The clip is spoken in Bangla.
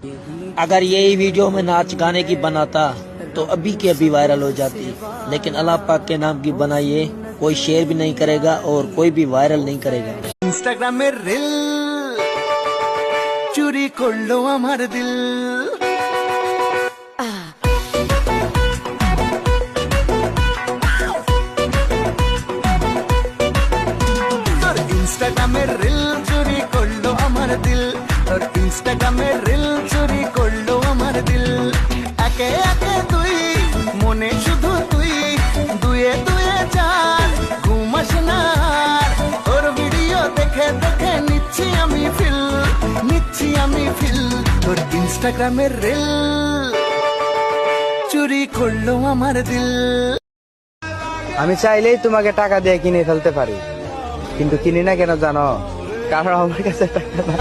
अगर यही वीडियो में नाच गाने की बनाता तो अभी के अभी वायरल हो जाती, लेकिन अल्लाह पाक के नाम की बनाइए, कोई शेयर भी नहीं करेगा और कोई भी वायरल नहीं करेगा। इंस्टाग्राम में रील चुरी करलो हमार दिल, इंस्टाग्रामेर रील चुरी करलो আমার দিল, তোর ইনস্টাগ্রামের রিল চুরি করলো আমার দিল। একে একে তুই মনে শুধু তুই, দুয়ে দুয়ে চার ঘুম আসে না আর। তোর ভিডিও দেখে দেখে নিচ্ছি আমি ফিল, তোর ইনস্টাগ্রামের রিল চুরি করলো আমার দিল। আমি চাইলেই তোমাকে টাকা দিয়ে কিনে ফেলতে পারি, কিন্তু কিনি না কেন জানো? কারণ আমার কাছে টাকা নাই।